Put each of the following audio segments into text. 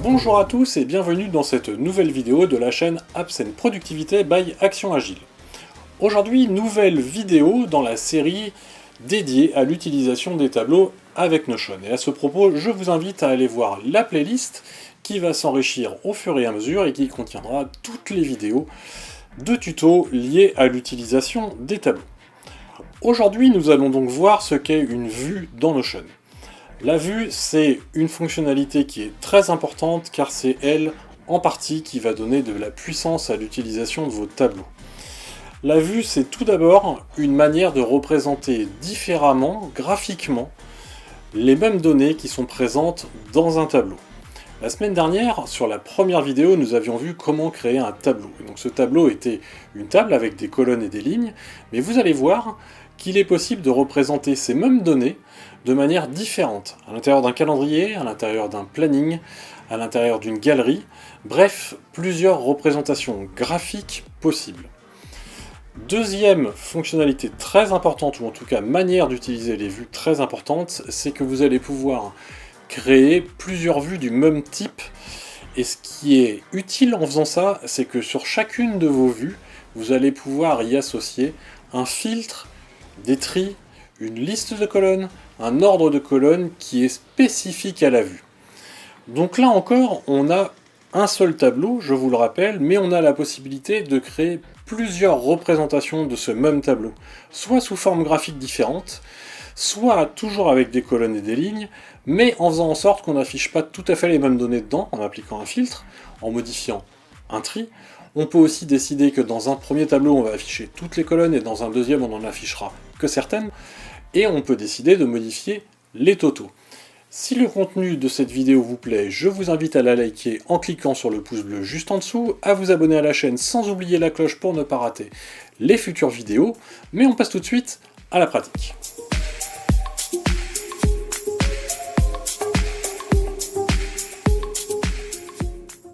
Bonjour à tous et bienvenue dans cette nouvelle vidéo de la chaîne Apps & Productivité by Action Agile. Aujourd'hui, nouvelle vidéo dans la série dédiée à l'utilisation des tableaux avec Notion. Et à ce propos, je vous invite à aller voir la playlist qui va s'enrichir au fur et à mesure et qui contiendra toutes les vidéos de tutos liés à l'utilisation des tableaux. Aujourd'hui, nous allons donc voir ce qu'est une vue dans Notion. La vue, c'est une fonctionnalité qui est très importante car c'est elle, en partie, qui va donner de la puissance à l'utilisation de vos tableaux. La vue, c'est tout d'abord une manière de représenter différemment, graphiquement, les mêmes données qui sont présentes dans un tableau. La semaine dernière, sur la première vidéo, nous avions vu comment créer un tableau. Et donc ce tableau était une table avec des colonnes et des lignes, mais vous allez voir qu'il est possible de représenter ces mêmes données de manière différente, à l'intérieur d'un calendrier, à l'intérieur d'un planning, à l'intérieur d'une galerie, bref, plusieurs représentations graphiques possibles. Deuxième fonctionnalité très importante, ou en tout cas manière d'utiliser les vues très importante, c'est que vous allez pouvoir créer plusieurs vues du même type, et ce qui est utile en faisant ça, c'est que sur chacune de vos vues, vous allez pouvoir y associer un filtre, des tris, une liste de colonnes, un ordre de colonnes qui est spécifique à la vue. Donc là encore, on a un seul tableau, je vous le rappelle, mais on a la possibilité de créer plusieurs représentations de ce même tableau, soit sous forme graphique différente, soit toujours avec des colonnes et des lignes, mais en faisant en sorte qu'on n'affiche pas tout à fait les mêmes données dedans, en appliquant un filtre, en modifiant un tri. On peut aussi décider que dans un premier tableau, on va afficher toutes les colonnes, et dans un deuxième, on n'en affichera que certaines, et on peut décider de modifier les totaux. Si le contenu de cette vidéo vous plaît, je vous invite à la liker en cliquant sur le pouce bleu juste en dessous, à vous abonner à la chaîne sans oublier la cloche pour ne pas rater les futures vidéos, mais on passe tout de suite à la pratique.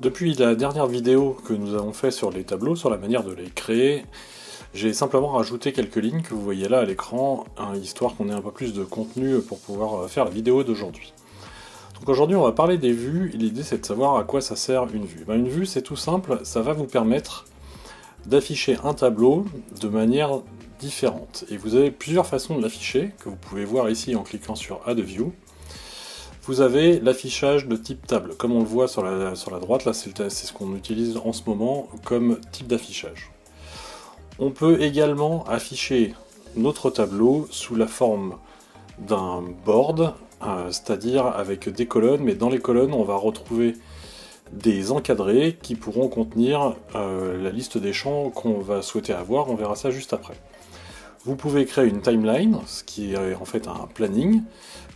Depuis la dernière vidéo que nous avons fait sur les tableaux, sur la manière de les créer, j'ai simplement rajouté quelques lignes que vous voyez là à l'écran, histoire qu'on ait un peu plus de contenu pour pouvoir faire la vidéo d'aujourd'hui. Donc aujourd'hui on va parler des vues, et l'idée c'est de savoir à quoi ça sert une vue. Une vue c'est tout simple, ça va vous permettre d'afficher un tableau de manière différente. Et vous avez plusieurs façons de l'afficher, que vous pouvez voir ici en cliquant sur Add View. Vous avez l'affichage de type table, comme on le voit sur la droite, là c'est ce qu'on utilise en ce moment comme type d'affichage. On peut également afficher notre tableau sous la forme d'un board, c'est-à-dire avec des colonnes, mais dans les colonnes on va retrouver des encadrés qui pourront contenir la liste des champs qu'on va souhaiter avoir, on verra ça juste après. Vous pouvez créer une timeline, ce qui est en fait un planning,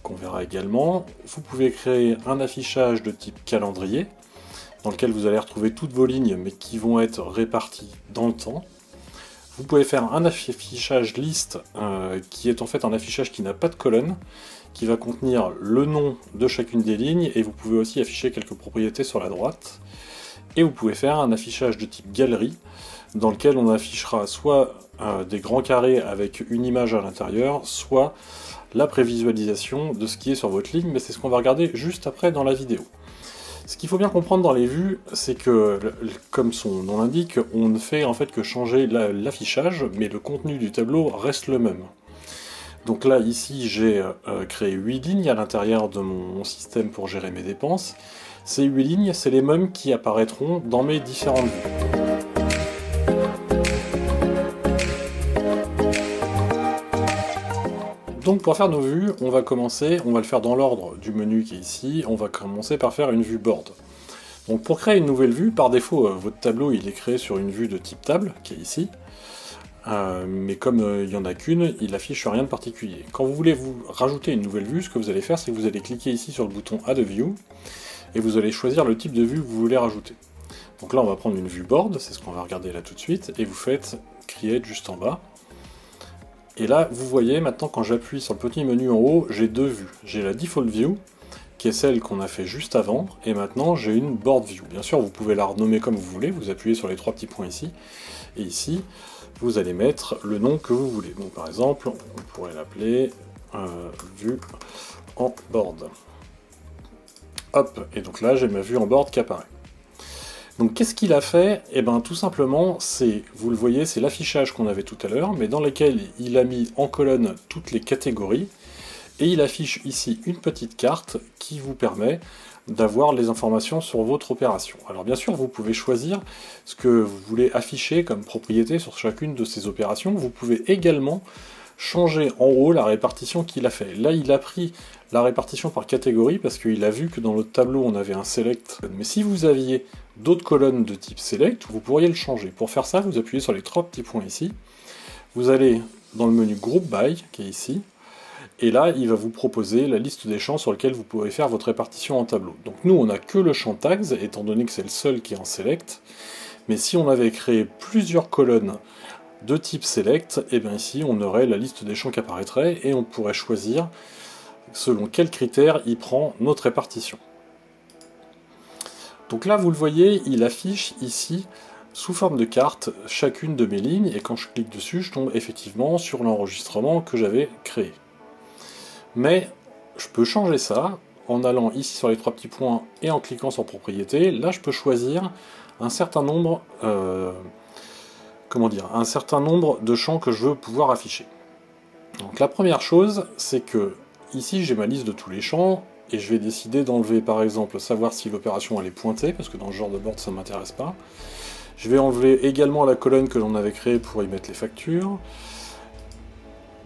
qu'on verra également. Vous pouvez créer un affichage de type calendrier, dans lequel vous allez retrouver toutes vos lignes, mais qui vont être réparties dans le temps. Vous pouvez faire un affichage liste, qui est en fait un affichage qui n'a pas de colonne, qui va contenir le nom de chacune des lignes, et vous pouvez aussi afficher quelques propriétés sur la droite. Et vous pouvez faire un affichage de type galerie, dans lequel on affichera soit des grands carrés avec une image à l'intérieur, soit la prévisualisation de ce qui est sur votre ligne, mais c'est ce qu'on va regarder juste après dans la vidéo. Ce qu'il faut bien comprendre dans les vues, c'est que, comme son nom l'indique, on ne fait en fait que changer l'affichage, mais le contenu du tableau reste le même. Donc là, ici, j'ai créé 8 lignes à l'intérieur de mon système pour gérer mes dépenses. Ces 8 lignes, c'est les mêmes qui apparaîtront dans mes différentes vues. Donc pour faire nos vues, on va le faire dans l'ordre du menu qui est ici, on va commencer par faire une vue board. Donc pour créer une nouvelle vue, par défaut, votre tableau il est créé sur une vue de type table, qui est ici, mais comme il n'y en a qu'une, il affiche rien de particulier. Quand vous voulez vous rajouter une nouvelle vue, ce que vous allez faire, c'est que vous allez cliquer ici sur le bouton Add View, et vous allez choisir le type de vue que vous voulez rajouter. Donc là on va prendre une vue board, c'est ce qu'on va regarder là tout de suite, et vous faites Create juste en bas. Et là, vous voyez, maintenant quand j'appuie sur le petit menu en haut, j'ai deux vues. J'ai la Default View, qui est celle qu'on a fait juste avant, et maintenant j'ai une Board View. Bien sûr, vous pouvez la renommer comme vous voulez, vous appuyez sur les trois petits points ici, et ici, vous allez mettre le nom que vous voulez. Donc par exemple, on pourrait l'appeler vue en board. Hop, et donc là j'ai ma vue en board qui apparaît. Donc qu'est-ce qu'il a fait? Eh bien tout simplement, c'est, vous le voyez, c'est l'affichage qu'on avait tout à l'heure, mais dans lequel il a mis en colonne toutes les catégories, et il affiche ici une petite carte qui vous permet d'avoir les informations sur votre opération. Alors bien sûr, vous pouvez choisir ce que vous voulez afficher comme propriété sur chacune de ces opérations. Vous pouvez également changer en haut la répartition qu'il a fait. Là, il a pris la répartition par catégorie parce qu'il a vu que dans notre tableau, on avait un select. Mais si vous aviez d'autres colonnes de type select, vous pourriez le changer. Pour faire ça, vous appuyez sur les trois petits points ici. Vous allez dans le menu Group By, qui est ici. Et là, il va vous proposer la liste des champs sur lesquels vous pouvez faire votre répartition en tableau. Donc nous, on n'a que le champ tags, étant donné que c'est le seul qui est en select. Mais si on avait créé plusieurs colonnes de type select, et bien ici, on aurait la liste des champs qui apparaîtrait, et on pourrait choisir selon quels critères il prend notre répartition. Donc là, vous le voyez, il affiche ici, sous forme de carte, chacune de mes lignes, et quand je clique dessus, je tombe effectivement sur l'enregistrement que j'avais créé. Mais je peux changer ça en allant ici sur les trois petits points et en cliquant sur propriété. Là, je peux choisir un certain nombre, un certain nombre de champs que je veux pouvoir afficher. Donc la première chose, c'est que ici j'ai ma liste de tous les champs et je vais décider d'enlever par exemple savoir si l'opération elle est pointée parce que dans ce genre de board ça ne m'intéresse pas. Je vais enlever également la colonne que l'on avait créée pour y mettre les factures.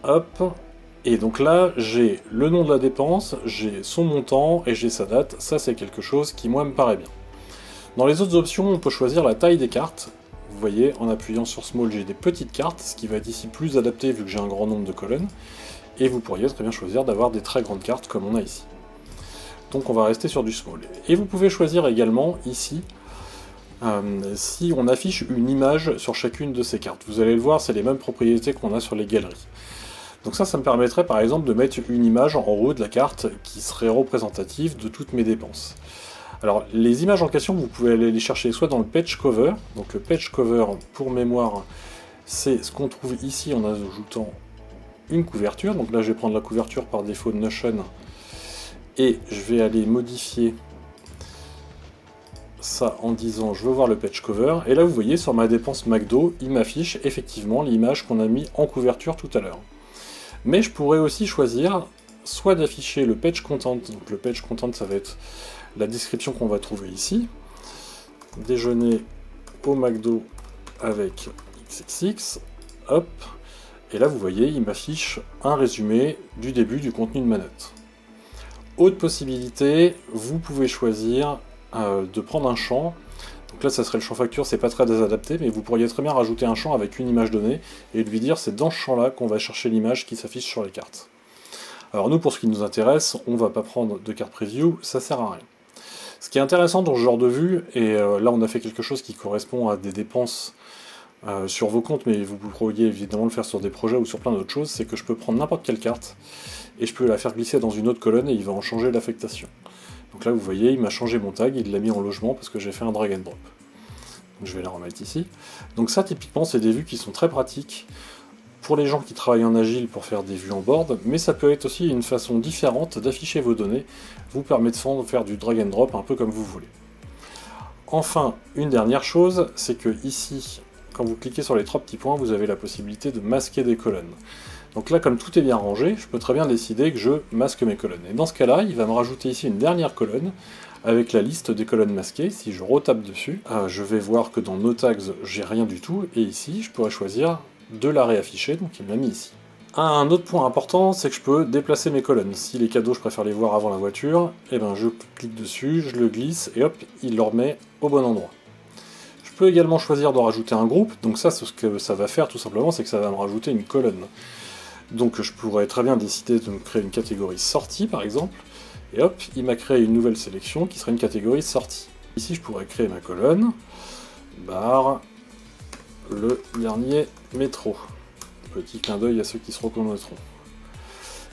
Hop. Et donc là, j'ai le nom de la dépense, j'ai son montant et j'ai sa date. Ça, c'est quelque chose qui, moi, me paraît bien. Dans les autres options, on peut choisir la taille des cartes. Vous voyez, en appuyant sur Small, j'ai des petites cartes, ce qui va être ici plus adapté vu que j'ai un grand nombre de colonnes. Et vous pourriez très bien choisir d'avoir des très grandes cartes comme on a ici. Donc on va rester sur du Small. Et vous pouvez choisir également ici si on affiche une image sur chacune de ces cartes. Vous allez le voir, c'est les mêmes propriétés qu'on a sur les galeries. Donc ça me permettrait par exemple de mettre une image en haut de la carte qui serait représentative de toutes mes dépenses. Alors les images en question, vous pouvez aller les chercher soit dans le page cover, donc le page cover pour mémoire, c'est ce qu'on trouve ici en ajoutant une couverture. Donc là je vais prendre la couverture par défaut de Notion et je vais aller modifier ça en disant je veux voir le page cover, et là vous voyez sur ma dépense McDo, il m'affiche effectivement l'image qu'on a mis en couverture tout à l'heure. Mais je pourrais aussi choisir soit d'afficher le page content, donc le page content ça va être la description qu'on va trouver ici, déjeuner au McDo avec XXX, hop, et là vous voyez il m'affiche un résumé du début du contenu de ma note. Autre possibilité, vous pouvez choisir de prendre un champ. Donc là, ça serait le champ facture, c'est pas très adapté, mais vous pourriez très bien rajouter un champ avec une image donnée et lui dire c'est dans ce champ-là qu'on va chercher l'image qui s'affiche sur les cartes. Alors nous, pour ce qui nous intéresse, on va pas prendre de carte preview, ça sert à rien. Ce qui est intéressant dans ce genre de vue, et là on a fait quelque chose qui correspond à des dépenses sur vos comptes, mais vous pourriez évidemment le faire sur des projets ou sur plein d'autres choses, c'est que je peux prendre n'importe quelle carte et je peux la faire glisser dans une autre colonne et il va en changer l'affectation. Donc là vous voyez, il m'a changé mon tag, il l'a mis en logement parce que j'ai fait un drag and drop. Donc je vais la remettre ici. Donc ça typiquement c'est des vues qui sont très pratiques pour les gens qui travaillent en agile pour faire des vues en board, mais ça peut être aussi une façon différente d'afficher vos données, vous permettant de faire du drag and drop un peu comme vous voulez. Enfin, une dernière chose, c'est que ici, quand vous cliquez sur les trois petits points, vous avez la possibilité de masquer des colonnes. Donc là, comme tout est bien rangé, je peux très bien décider que je masque mes colonnes. Et dans ce cas-là, il va me rajouter ici une dernière colonne avec la liste des colonnes masquées. Si je retape dessus, je vais voir que dans No Tags, j'ai rien du tout. Et ici, je pourrais choisir de la réafficher, donc il me l'a mis ici. Un autre point important, c'est que je peux déplacer mes colonnes. Si les cadeaux, je préfère les voir avant la voiture, et ben je clique dessus, je le glisse, et hop, il le remet au bon endroit. Je peux également choisir de rajouter un groupe, donc ça, ce que ça va faire tout simplement, c'est que ça va me rajouter une colonne. Donc je pourrais très bien décider de me créer une catégorie sortie par exemple, et hop, il m'a créé une nouvelle sélection qui serait une catégorie sortie. Ici je pourrais créer ma colonne, barre, le dernier métro. Petit clin d'œil à ceux qui se reconnaîtront.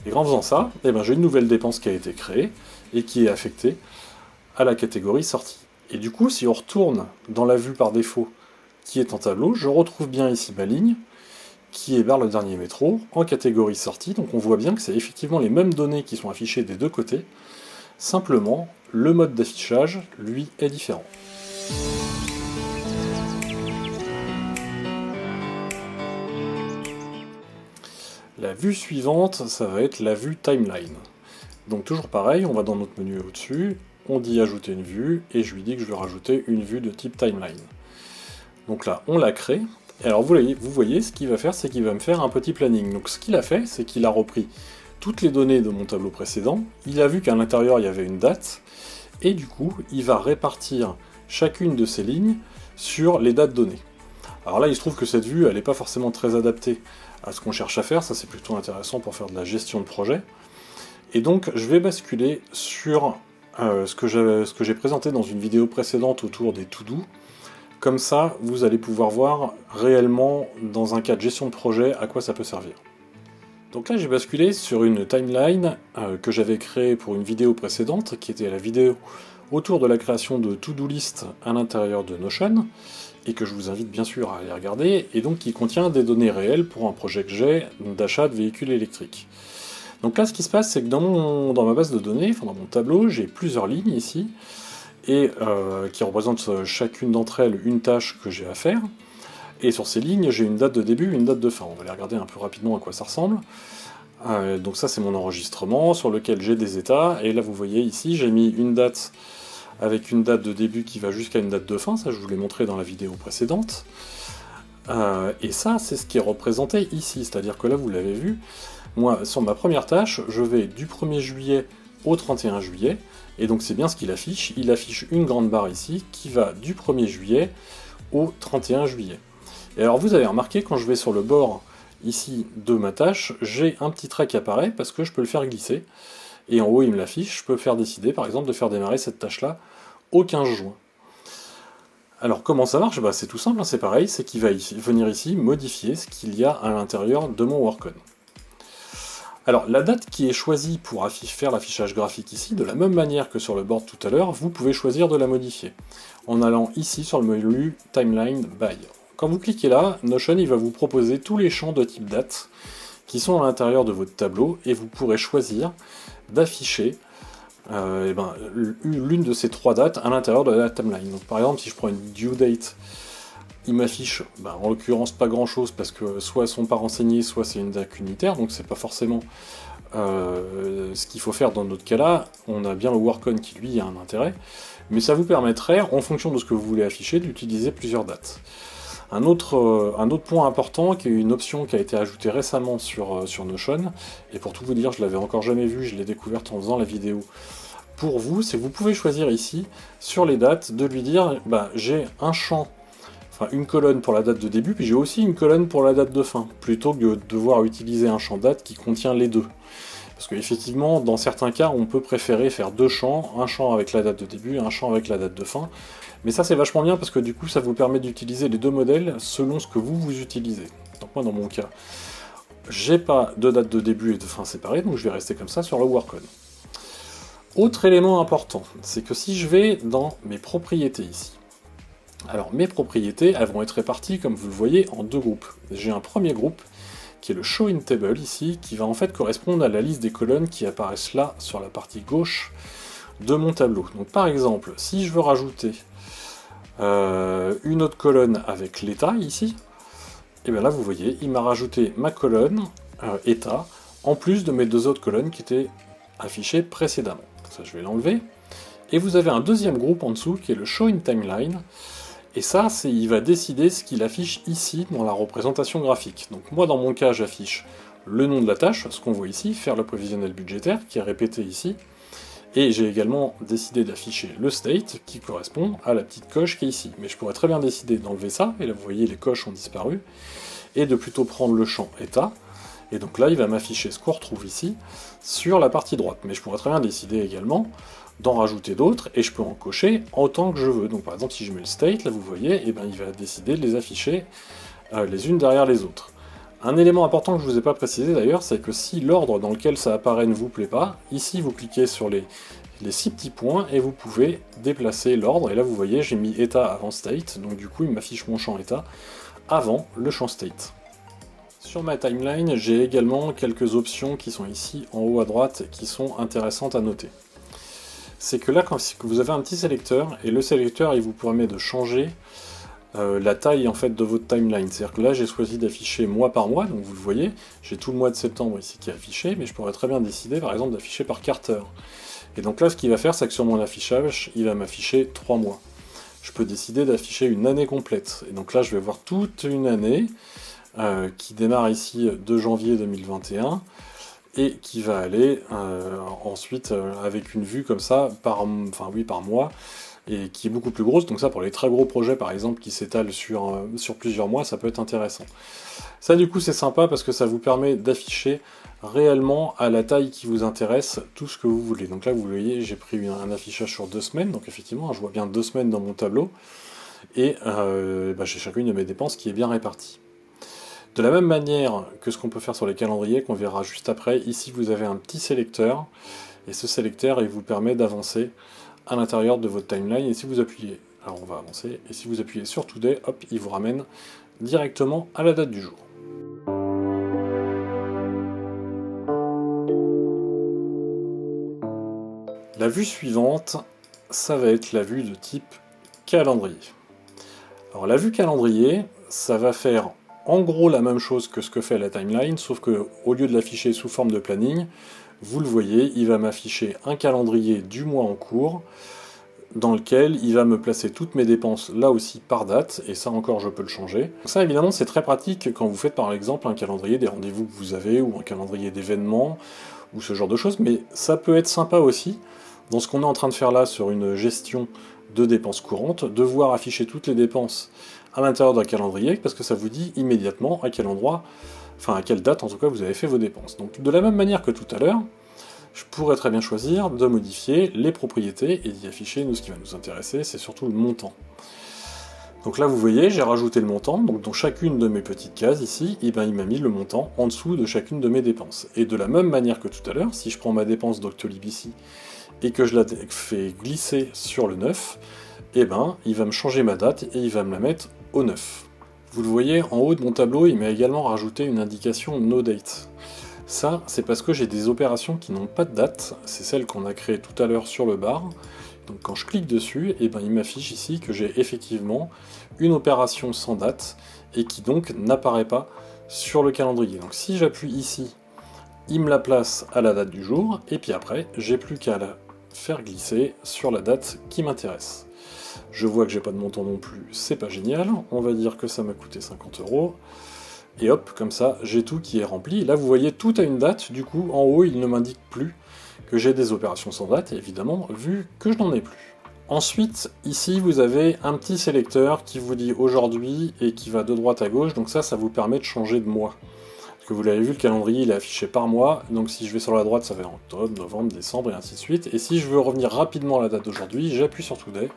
Et en faisant ça, eh ben, j'ai une nouvelle dépense qui a été créée et qui est affectée à la catégorie sortie. Et du coup, si on retourne dans la vue par défaut qui est en tableau, je retrouve bien ici ma ligne qui est vers le dernier métro en catégorie sortie. Donc on voit bien que c'est effectivement les mêmes données qui sont affichées des deux côtés. Simplement, le mode d'affichage, lui, est différent. La vue suivante, ça va être la vue timeline. Donc toujours pareil, on va dans notre menu au-dessus, on dit ajouter une vue, et je lui dis que je veux rajouter une vue de type timeline. Donc là, on la crée, et alors vous voyez, ce qu'il va faire, c'est qu'il va me faire un petit planning. Donc ce qu'il a fait, c'est qu'il a repris toutes les données de mon tableau précédent, il a vu qu'à l'intérieur il y avait une date, et du coup, il va répartir chacune de ces lignes sur les dates données. Alors là, il se trouve que cette vue, elle n'est pas forcément très adaptée à ce qu'on cherche à faire, ça c'est plutôt intéressant pour faire de la gestion de projet. Et donc, je vais basculer sur ce que j'ai présenté dans une vidéo précédente autour des to-do. Comme ça, vous allez pouvoir voir réellement, dans un cas de gestion de projet, à quoi ça peut servir. Donc là, j'ai basculé sur une timeline que j'avais créée pour une vidéo précédente, qui était la vidéo autour de la création de to-do list à l'intérieur de Notion, et que je vous invite bien sûr à aller regarder, et donc qui contient des données réelles pour un projet que j'ai d'achat de véhicules électriques. Donc là, ce qui se passe, c'est que dans ma base de données, enfin dans mon tableau, j'ai plusieurs lignes ici, et qui représentent chacune d'entre elles une tâche que j'ai à faire. Et sur ces lignes, j'ai une date de début et une date de fin. On va aller regarder un peu rapidement à quoi ça ressemble. Donc ça, c'est mon enregistrement sur lequel j'ai des états. Et là, vous voyez ici, j'ai mis une date avec une date de début qui va jusqu'à une date de fin. Ça, je vous l'ai montré dans la vidéo précédente. Et ça, c'est ce qui est représenté ici. C'est-à-dire que là, vous l'avez vu, moi, sur ma première tâche, je vais du 1er juillet au 31 juillet. Et donc, c'est bien ce qu'il affiche. Il affiche une grande barre ici qui va du 1er juillet au 31 juillet. Et alors, vous avez remarqué, quand je vais sur le bord ici de ma tâche, j'ai un petit trait qui apparaît parce que je peux le faire glisser. Et en haut, il me l'affiche. Je peux faire décider, par exemple, de faire démarrer cette tâche-là au 15 juin. Alors, comment ça marche? C'est tout simple, hein, c'est pareil, c'est qu'il va venir ici modifier ce qu'il y a à l'intérieur de mon workon. Alors, la date qui est choisie pour faire l'affichage graphique ici, de la même manière que sur le board tout à l'heure, vous pouvez choisir de la modifier, en allant ici sur le menu Timeline By. Quand vous cliquez là, Notion il va vous proposer tous les champs de type date qui sont à l'intérieur de votre tableau, et vous pourrez choisir d'afficher l'une de ces trois dates à l'intérieur de la timeline. Donc par exemple, si je prends une due date, il m'affiche en l'occurrence pas grand chose parce que soit elles sont pas renseignées, soit c'est une date unitaire, donc c'est pas forcément ce qu'il faut faire dans notre cas là. On a bien le workon qui lui a un intérêt, mais ça vous permettrait, en fonction de ce que vous voulez afficher, d'utiliser plusieurs dates. Un autre point important, qui est une option qui a été ajoutée récemment sur Notion, et pour tout vous dire, je l'avais encore jamais vu, je l'ai découverte en faisant la vidéo pour vous, c'est que vous pouvez choisir ici, sur les dates, de lui dire, j'ai un champ, enfin une colonne pour la date de début, puis j'ai aussi une colonne pour la date de fin, plutôt que de devoir utiliser un champ date qui contient les deux. Parce qu'effectivement, dans certains cas, on peut préférer faire deux champs, un champ avec la date de début et un champ avec la date de fin. Mais ça, c'est vachement bien parce que du coup, ça vous permet d'utiliser les deux modèles selon ce que vous utilisez. Donc moi, dans mon cas, j'ai pas de date de début et de fin séparée, donc je vais rester comme ça sur le workon. Autre élément important, c'est que si je vais dans mes propriétés ici, alors mes propriétés, elles vont être réparties, comme vous le voyez, en deux groupes. J'ai un premier groupe, qui est le Show in Table ici, qui va en fait correspondre à la liste des colonnes qui apparaissent là, sur la partie gauche de mon tableau. Donc par exemple, si je veux rajouter une autre colonne avec l'état ici, et bien là vous voyez, il m'a rajouté ma colonne état, en plus de mes deux autres colonnes qui étaient affichées précédemment. Ça je vais l'enlever. Et vous avez un deuxième groupe en dessous qui est le Show in Timeline. Et ça, il va décider ce qu'il affiche ici dans la représentation graphique. Donc moi dans mon cas j'affiche le nom de la tâche, ce qu'on voit ici, faire le prévisionnel budgétaire, qui est répété ici. Et j'ai également décidé d'afficher le state, qui correspond à la petite coche qui est ici. Mais je pourrais très bien décider d'enlever ça, et là vous voyez les coches ont disparu, et de plutôt prendre le champ état, et donc là il va m'afficher ce qu'on retrouve ici, sur la partie droite. Mais je pourrais très bien décider également d'en rajouter d'autres, et je peux en cocher autant que je veux. Donc par exemple si je mets le state, là vous voyez, il va décider de les afficher les unes derrière les autres. Un élément important que je ne vous ai pas précisé d'ailleurs, c'est que si l'ordre dans lequel ça apparaît ne vous plaît pas, ici vous cliquez sur les 6 petits points et vous pouvez déplacer l'ordre. Et là vous voyez, j'ai mis état avant state, donc du coup il m'affiche mon champ état avant le champ state. Sur ma timeline, j'ai également quelques options qui sont ici en haut à droite qui sont intéressantes à noter. C'est que là, quand vous avez un petit sélecteur, et le sélecteur il vous permet de changer la taille en fait de votre timeline. C'est-à-dire que là j'ai choisi d'afficher mois par mois, donc vous le voyez, j'ai tout le mois de septembre ici qui est affiché, mais je pourrais très bien décider par exemple d'afficher par Carter. Et donc là ce qu'il va faire, c'est que sur mon affichage, il va m'afficher 3 mois. Je peux décider d'afficher une année complète. Et donc là je vais voir toute une année qui démarre ici de janvier 2021 et qui va aller ensuite avec une vue comme ça par mois, et qui est beaucoup plus grosse, donc ça pour les très gros projets par exemple qui s'étalent sur plusieurs mois, ça peut être intéressant. Ça du coup c'est sympa parce que ça vous permet d'afficher réellement à la taille qui vous intéresse tout ce que vous voulez. Donc là vous voyez j'ai pris un affichage sur 2 semaines, donc effectivement je vois bien 2 semaines dans mon tableau, et j'ai chacune de mes dépenses qui est bien répartie. De la même manière que ce qu'on peut faire sur les calendriers qu'on verra juste après, ici vous avez un petit sélecteur, et ce sélecteur il vous permet d'avancer à l'intérieur de votre timeline, et si vous appuyez, alors on va avancer, et si vous appuyez sur Today, hop, il vous ramène directement à la date du jour. La vue suivante, ça va être la vue de type calendrier. Alors la vue calendrier, ça va faire en gros la même chose que ce que fait la timeline, sauf que au lieu de l'afficher sous forme de planning, vous le voyez, il va m'afficher un calendrier du mois en cours, dans lequel il va me placer toutes mes dépenses là aussi par date, et ça encore je peux le changer. Ça évidemment c'est très pratique quand vous faites par exemple un calendrier des rendez-vous que vous avez, ou un calendrier d'événements, ou ce genre de choses, mais ça peut être sympa aussi, dans ce qu'on est en train de faire là sur une gestion de dépenses courantes, de voir afficher toutes les dépenses à l'intérieur d'un calendrier, parce que ça vous dit immédiatement à quel endroit, enfin à quelle date en tout cas vous avez fait vos dépenses. Donc de la même manière que tout à l'heure, je pourrais très bien choisir de modifier les propriétés et d'y afficher, nous ce qui va nous intéresser, c'est surtout le montant. Donc là vous voyez, j'ai rajouté le montant, donc dans chacune de mes petites cases ici, il m'a mis le montant en dessous de chacune de mes dépenses. Et de la même manière que tout à l'heure, si je prends ma dépense Doctolib ici, et que je la fais glisser sur le 9, il va me changer ma date et il va me la mettre au 9. Vous le voyez, en haut de mon tableau, il m'a également rajouté une indication No Date. Ça, c'est parce que j'ai des opérations qui n'ont pas de date, c'est celle qu'on a créée tout à l'heure sur le bar. Donc quand je clique dessus, il m'affiche ici que j'ai effectivement une opération sans date, et qui donc n'apparaît pas sur le calendrier. Donc si j'appuie ici, il me la place à la date du jour, et puis après, j'ai plus qu'à la faire glisser sur la date qui m'intéresse. Je vois que j'ai pas de montant non plus, c'est pas génial, on va dire que ça m'a coûté 50 €. Et hop, comme ça, j'ai tout qui est rempli. Là, vous voyez, tout a une date, du coup, en haut, il ne m'indique plus que j'ai des opérations sans date, évidemment, vu que je n'en ai plus. Ensuite, ici, vous avez un petit sélecteur qui vous dit aujourd'hui et qui va de droite à gauche, donc ça vous permet de changer de mois. Parce que vous l'avez vu, le calendrier, il est affiché par mois, donc si je vais sur la droite, ça va être octobre, novembre, décembre, et ainsi de suite. Et si je veux revenir rapidement à la date d'aujourd'hui, j'appuie sur Today,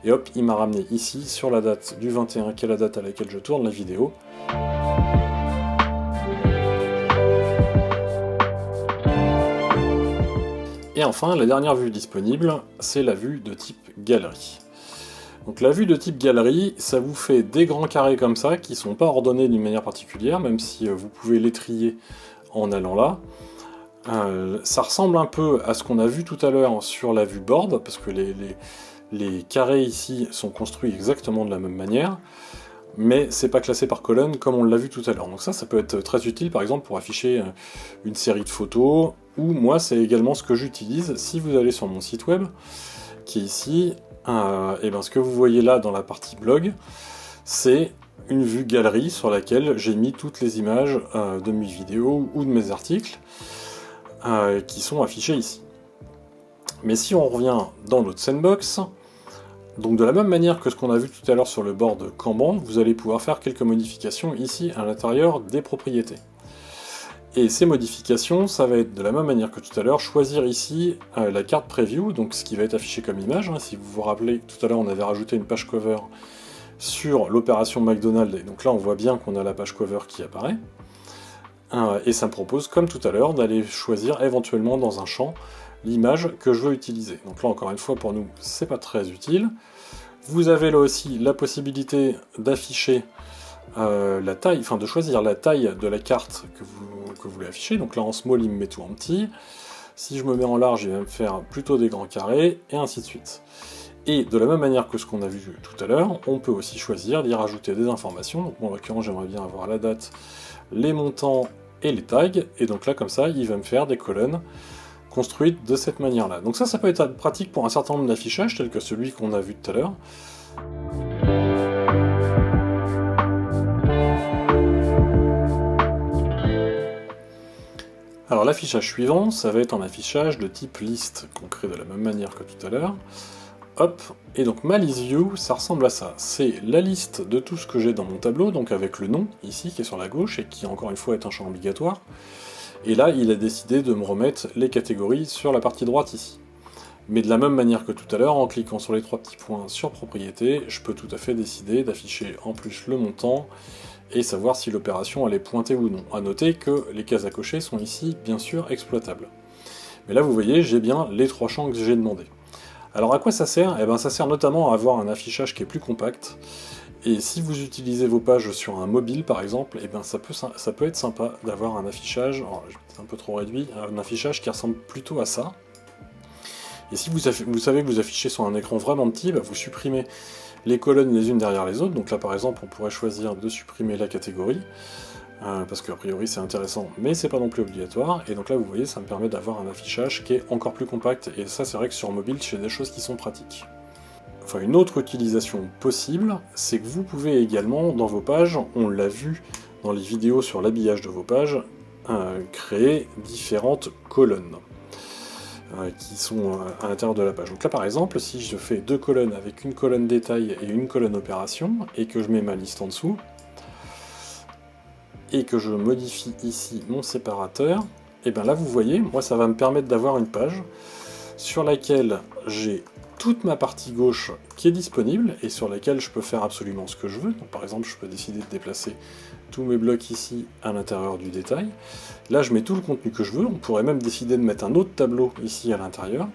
et hop, il m'a ramené ici, sur la date du 21, qui est la date à laquelle je tourne la vidéo. Et enfin, la dernière vue disponible, c'est la vue de type galerie. Donc la vue de type galerie, ça vous fait des grands carrés comme ça, qui ne sont pas ordonnés d'une manière particulière, même si vous pouvez les trier en allant là. Ça ressemble un peu à ce qu'on a vu tout à l'heure sur la vue board, parce que les carrés ici sont construits exactement de la même manière, mais c'est pas classé par colonne comme on l'a vu tout à l'heure. Donc ça peut être très utile par exemple pour afficher une série de photos, ou moi c'est également ce que j'utilise. Si vous allez sur mon site web, qui est ici, et ce que vous voyez là dans la partie blog, c'est une vue galerie sur laquelle j'ai mis toutes les images de mes vidéos ou de mes articles qui sont affichés ici. Mais si on revient dans notre sandbox, donc de la même manière que ce qu'on a vu tout à l'heure sur le board Kanban, vous allez pouvoir faire quelques modifications ici à l'intérieur des propriétés. Et ces modifications, ça va être de la même manière que tout à l'heure, choisir ici la carte preview, donc ce qui va être affiché comme image. Si vous vous rappelez, tout à l'heure on avait rajouté une page cover sur l'opération McDonald's, et donc là on voit bien qu'on a la page cover qui apparaît. Et ça me propose, comme tout à l'heure, d'aller choisir éventuellement dans un champ l'image que je veux utiliser. Donc là, encore une fois, pour nous, c'est pas très utile. Vous avez là aussi la possibilité d'afficher la taille, enfin de choisir la taille de la carte que vous voulez afficher. Donc là, en small, il me met tout en petit. Si je me mets en large, il va me faire plutôt des grands carrés, et ainsi de suite. Et de la même manière que ce qu'on a vu tout à l'heure, on peut aussi choisir d'y rajouter des informations. Donc moi, en l'occurrence, j'aimerais bien avoir la date, les montants et les tags. Et donc là, comme ça, il va me faire des colonnes construites de cette manière-là. Donc ça peut être pratique pour un certain nombre d'affichages, tels que celui qu'on a vu tout à l'heure. Alors l'affichage suivant, ça va être un affichage de type liste, qu'on crée de la même manière que tout à l'heure. Hop, et donc ma list view, ça ressemble à ça. C'est la liste de tout ce que j'ai dans mon tableau, donc avec le nom, ici, qui est sur la gauche, et qui encore une fois est un champ obligatoire. Et là, il a décidé de me remettre les catégories sur la partie droite ici. Mais de la même manière que tout à l'heure, en cliquant sur les trois petits points sur propriété, je peux tout à fait décider d'afficher en plus le montant, et savoir si l'opération elle est pointée ou non. A noter que les cases à cocher sont ici, bien sûr, exploitables. Mais là, vous voyez, j'ai bien les trois champs que j'ai demandé. Alors à quoi ça sert? Eh bien ça sert notamment à avoir un affichage qui est plus compact, et si vous utilisez vos pages sur un mobile par exemple, eh bien ça peut être sympa d'avoir un affichage, c'est un peu trop réduit, un affichage qui ressemble plutôt à ça. Et si vous savez que vous affichez sur un écran vraiment petit, bah, vous supprimez les colonnes les unes derrière les autres. Donc là par exemple on pourrait choisir de supprimer la catégorie, parce qu'a priori c'est intéressant, mais c'est pas non plus obligatoire, et donc là vous voyez ça me permet d'avoir un affichage qui est encore plus compact, et ça c'est vrai que sur mobile c'est des choses qui sont pratiques. Enfin une autre utilisation possible, c'est que vous pouvez également dans vos pages, on l'a vu dans les vidéos sur l'habillage de vos pages, créer différentes colonnes qui sont à l'intérieur de la page. Donc là par exemple, si je fais deux colonnes avec une colonne détail et une colonne opération, et que je mets ma liste en dessous, et que je modifie ici mon séparateur, et bien là vous voyez, moi ça va me permettre d'avoir une page sur laquelle j'ai toute ma partie gauche qui est disponible, et sur laquelle je peux faire absolument ce que je veux. Donc par exemple je peux décider de déplacer tous mes blocs ici à l'intérieur du détail. Là je mets tout le contenu que je veux, on pourrait même décider de mettre un autre tableau ici à l'intérieur,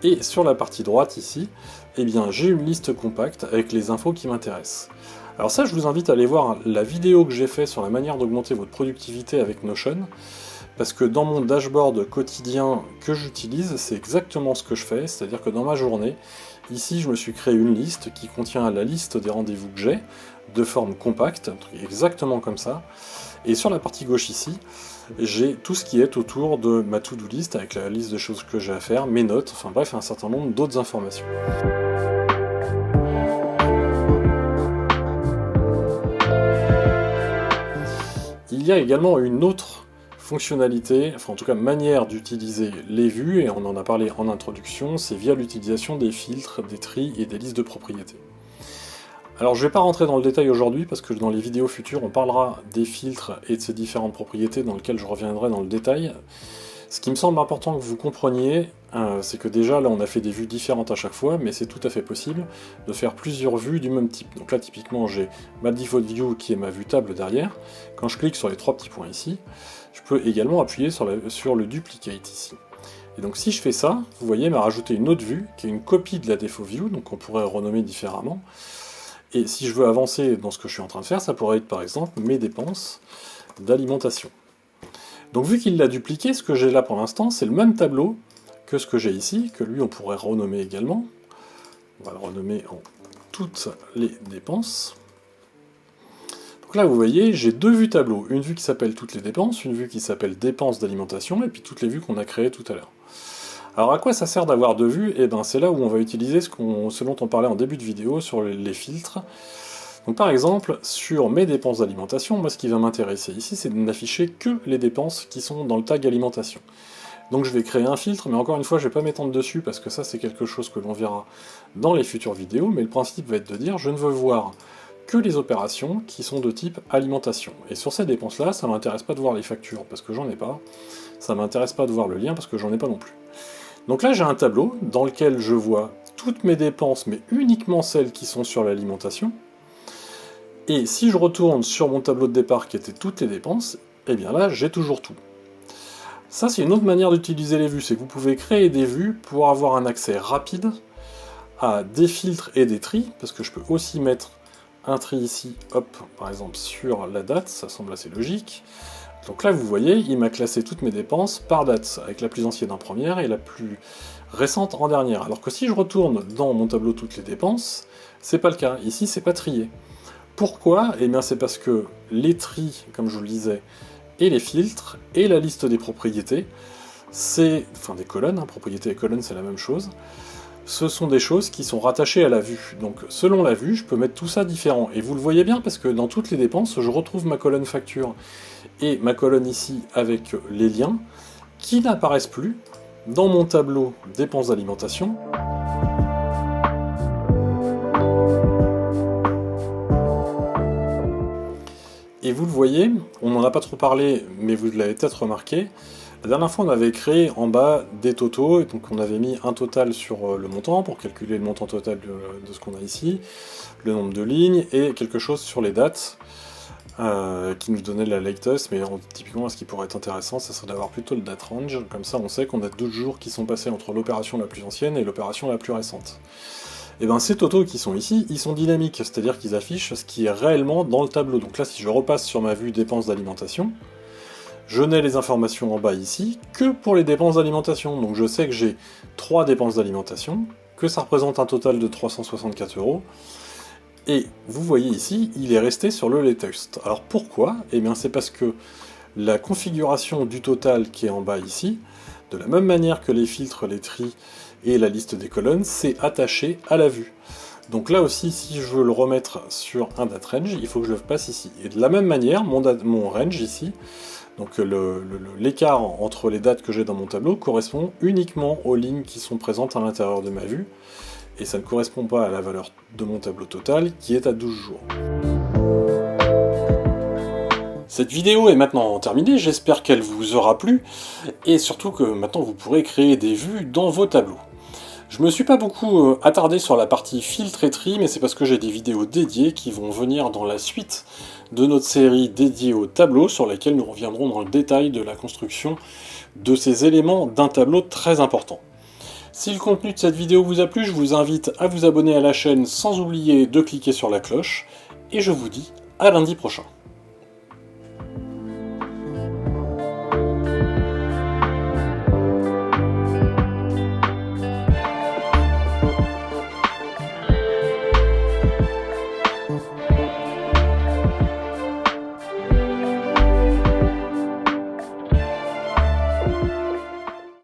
et sur la partie droite ici, eh bien j'ai une liste compacte avec les infos qui m'intéressent. Alors ça, je vous invite à aller voir la vidéo que j'ai fait sur la manière d'augmenter votre productivité avec Notion, parce que dans mon dashboard quotidien que j'utilise, c'est exactement ce que je fais, c'est-à-dire que dans ma journée, ici je me suis créé une liste qui contient la liste des rendez-vous que j'ai, de forme compacte, exactement comme ça, et sur la partie gauche ici, j'ai tout ce qui est autour de ma to-do list, avec la liste de choses que j'ai à faire, mes notes, enfin bref, un certain nombre d'autres informations. Il y a également une autre fonctionnalité, enfin en tout cas manière d'utiliser les vues, et on en a parlé en introduction, c'est via l'utilisation des filtres, des tris et des listes de propriétés. Alors je ne vais pas rentrer dans le détail aujourd'hui, parce que dans les vidéos futures on parlera des filtres et de ces différentes propriétés dans lesquelles je reviendrai dans le détail. Ce qui me semble important que vous compreniez, c'est que déjà là on a fait des vues différentes à chaque fois, mais c'est tout à fait possible de faire plusieurs vues du même type. Donc là typiquement j'ai ma default view qui est ma vue table derrière. Quand je clique sur les trois petits points ici, je peux également appuyer sur le duplicate ici. Et donc si je fais ça, vous voyez, il m'a rajouté une autre vue qui est une copie de la default view, donc on pourrait renommer différemment. Et si je veux avancer dans ce que je suis en train de faire, ça pourrait être par exemple mes dépenses d'alimentation. Donc vu qu'il l'a dupliqué, ce que j'ai là pour l'instant, c'est le même tableau que ce que j'ai ici, que lui on pourrait renommer également. On va le renommer en toutes les dépenses. Donc là vous voyez, j'ai deux vues tableaux, une vue qui s'appelle toutes les dépenses, une vue qui s'appelle dépenses d'alimentation, et puis toutes les vues qu'on a créées tout à l'heure. Alors à quoi ça sert d'avoir deux vues? Eh bien c'est là où on va utiliser ce dont on parlait en début de vidéo sur les filtres. Donc par exemple, sur mes dépenses d'alimentation, moi ce qui va m'intéresser ici, c'est de n'afficher que les dépenses qui sont dans le tag alimentation. Donc je vais créer un filtre, mais encore une fois, je ne vais pas m'étendre dessus, parce que ça c'est quelque chose que l'on verra dans les futures vidéos, mais le principe va être de dire, je ne veux voir que les opérations qui sont de type alimentation. Et sur ces dépenses-là, ça ne m'intéresse pas de voir les factures, parce que j'en ai pas, ça ne m'intéresse pas de voir le lien, parce que j'en ai pas non plus. Donc là j'ai un tableau dans lequel je vois toutes mes dépenses, mais uniquement celles qui sont sur l'alimentation. Et si je retourne sur mon tableau de départ qui était toutes les dépenses, et bien là j'ai toujours tout. Ça c'est une autre manière d'utiliser les vues, c'est que vous pouvez créer des vues pour avoir un accès rapide à des filtres et des tris, parce que je peux aussi mettre un tri ici, hop, par exemple sur la date, ça semble assez logique. Donc là vous voyez, il m'a classé toutes mes dépenses par date, avec la plus ancienne en première et la plus récente en dernière. Alors que si je retourne dans mon tableau toutes les dépenses, c'est pas le cas, ici c'est pas trié. Pourquoi? Eh bien c'est parce que les tris, comme je vous le disais, et les filtres, et la liste des propriétés, c'est, enfin des colonnes, hein, propriétés et colonnes c'est la même chose, ce sont des choses qui sont rattachées à la vue. Donc selon la vue, je peux mettre tout ça différent. Et vous le voyez bien parce que dans toutes les dépenses, je retrouve ma colonne facture et ma colonne ici avec les liens qui n'apparaissent plus dans mon tableau dépenses d'alimentation. Et vous le voyez, on n'en a pas trop parlé, mais vous l'avez peut-être remarqué, la dernière fois on avait créé en bas des totaux, et donc on avait mis un total sur le montant, pour calculer le montant total de ce qu'on a ici, le nombre de lignes, et quelque chose sur les dates, qui nous donnait la latest, mais typiquement ce qui pourrait être intéressant, ça serait d'avoir plutôt le date range, comme ça on sait qu'on a 12 jours qui sont passés entre l'opération la plus ancienne et l'opération la plus récente. Et bien ces totaux qui sont ici, ils sont dynamiques, c'est-à-dire qu'ils affichent ce qui est réellement dans le tableau. Donc là, si je repasse sur ma vue dépenses d'alimentation, je n'ai les informations en bas ici que pour les dépenses d'alimentation. Donc je sais que j'ai 3 dépenses d'alimentation, que ça représente un total de 364 €. Et vous voyez ici, il est resté sur le latest. Alors pourquoi? Eh bien c'est parce que la configuration du total qui est en bas ici, de la même manière que les filtres, les tris et la liste des colonnes, c'est attaché à la vue. Donc là aussi, si je veux le remettre sur un date range, il faut que je le passe ici. Et de la même manière, mon range ici, donc l'écart entre les dates que j'ai dans mon tableau correspond uniquement aux lignes qui sont présentes à l'intérieur de ma vue, et ça ne correspond pas à la valeur de mon tableau total qui est à 12 jours. Cette vidéo est maintenant terminée, j'espère qu'elle vous aura plu, et surtout que maintenant vous pourrez créer des vues dans vos tableaux. Je me suis pas beaucoup attardé sur la partie filtre et tri, mais c'est parce que j'ai des vidéos dédiées qui vont venir dans la suite de notre série dédiée au tableau, sur laquelle nous reviendrons dans le détail de la construction de ces éléments d'un tableau très important. Si le contenu de cette vidéo vous a plu, je vous invite à vous abonner à la chaîne sans oublier de cliquer sur la cloche, et je vous dis à lundi prochain.